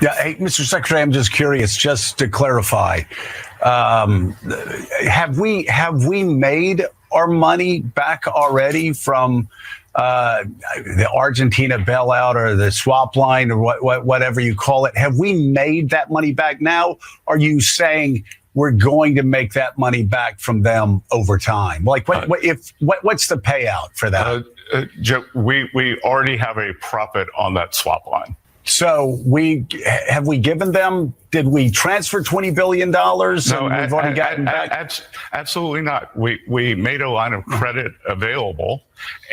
Yeah, hey, Mr. Secretary, I'm just curious, just to clarify, have we made our money back already from the Argentina bailout or the swap line or whatever you call it? Have we made that money back now? Are you saying we're going to make that money back from them over time? Like, what's the payout for that? Joe, we already have a profit on that swap line. So have we given them? Did we transfer $20 billion? No, we've already gotten back? Absolutely not. We made a line of credit available,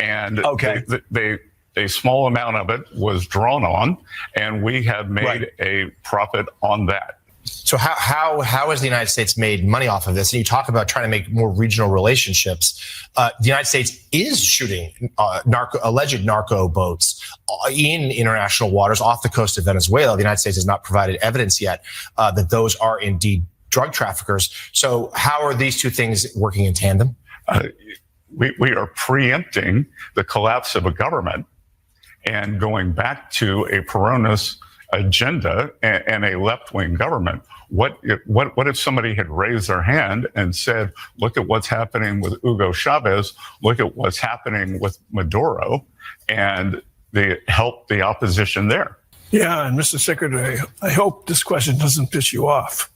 and a small amount of it was drawn on, and we have made a profit on that. So how has the United States made money off of this? And you talk about trying to make more regional relationships. The United States is shooting alleged narco boats in international waters off the coast of Venezuela. The United States has not provided evidence yet that those are indeed drug traffickers. So how are these two things working in tandem? We are preempting the collapse of a government and going back to a Peronist agenda and a left-wing government. What if somebody had raised their hand and said, look at what's happening with Hugo Chavez, look at what's happening with Maduro, and they help the opposition there? Yeah, and Mr. Secretary, I hope this question doesn't piss you off.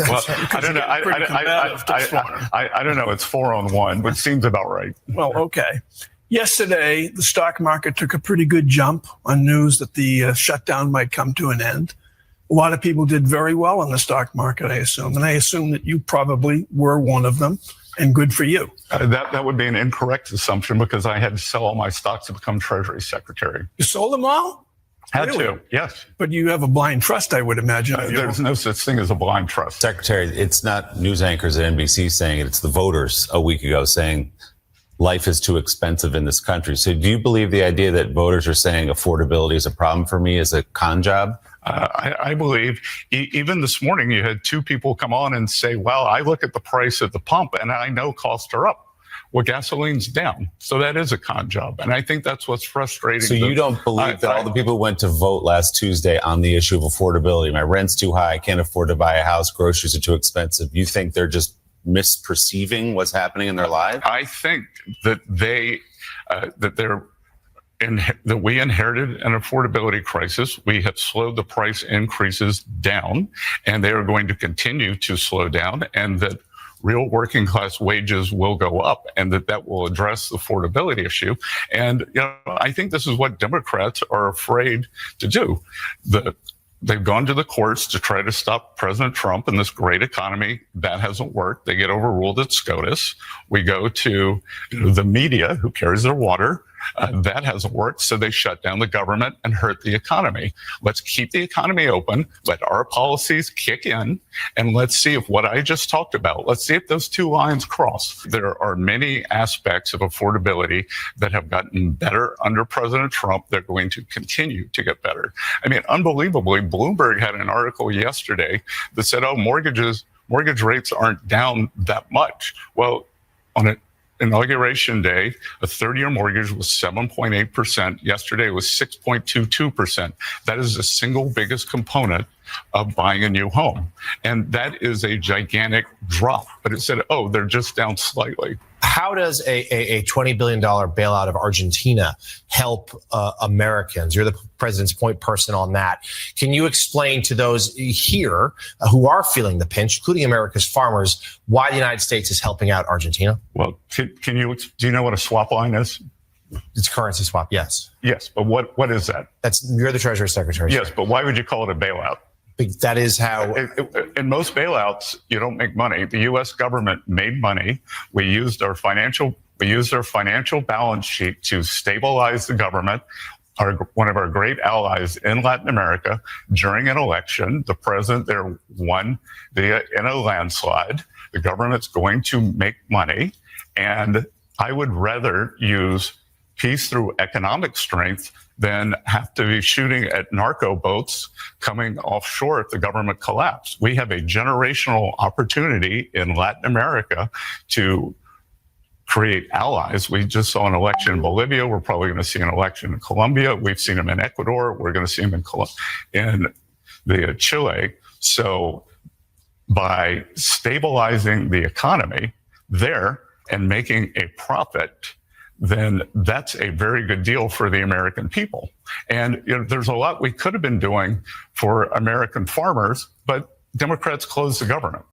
Well, I don't know. I don't know. It's 4-on-1, but seems about right. Well, okay. Yesterday, the stock market took a pretty good jump on news that the shutdown might come to an end. A lot of people did very well in the stock market, I assume. And I assume that you probably were one of them, and good for you. That would be an incorrect assumption because I had to sell all my stocks to become Treasury Secretary. You sold them all? Had to, yes. But you have a blind trust, I would imagine. There's no such thing as a blind trust. Secretary, it's not news anchors at NBC saying it. It's the voters a week ago saying life is too expensive in this country. So do you believe the idea that voters are saying affordability is a problem for me is a con job? I believe even this morning you had two people come on and say, well, I look at the price at the pump and I know costs are up. Well, gasoline's down. So that is a con job. And I think that's what's frustrating. So you don't believe that all the people who went to vote last Tuesday on the issue of affordability, my rent's too high, I can't afford to buy a house, groceries are too expensive. You think they're just misperceiving what's happening in their lives? I think that that we inherited an affordability crisis. We have slowed the price increases down, and they are going to continue to slow down, and that real working class wages will go up, and that will address the affordability issue. And I think this is what Democrats are afraid to do. They've gone to the courts to try to stop President Trump and this great economy. That hasn't worked. They get overruled at SCOTUS. We go to the media who carries their water. That hasn't worked. So they shut down the government and hurt the economy. Let's keep the economy open. Let our policies kick in. And let's see if what I just talked about, let's see if those two lines cross. There are many aspects of affordability that have gotten better under President Trump. They're going to continue to get better. I mean, unbelievably, Bloomberg had an article yesterday that said, oh, mortgage rates aren't down that much. Well, on Inauguration Day, a 30-year mortgage was 7.8%. Yesterday it was 6.22%. That is the single biggest component of buying a new home. And that is a gigantic drop. But it said, oh, they're just down slightly. How does a $20 billion bailout of Argentina help Americans? You're the president's point person on that. Can you explain to those here who are feeling the pinch, including America's farmers, why the United States is helping out Argentina? Well, do you know what a swap line is? It's currency swap, yes. Yes, but what is that? You're the Treasury Secretary. Yes, but why would you call it a bailout? That is how. In most bailouts, you don't make money. The U.S. government made money. We used our financial balance sheet to stabilize the government. One of our great allies in Latin America, during an election, the president there won in a landslide. The government's going to make money, and I would rather use peace through economic strength than have to be shooting at narco boats coming offshore if the government collapsed. We have a generational opportunity in Latin America to create allies. We just saw an election in Bolivia. We're probably going to see an election in Colombia. We've seen them in Ecuador. We're going to see them in the Chile. So by stabilizing the economy there and making a profit, then that's a very good deal for the American people. And there's a lot we could have been doing for American farmers, but Democrats closed the government.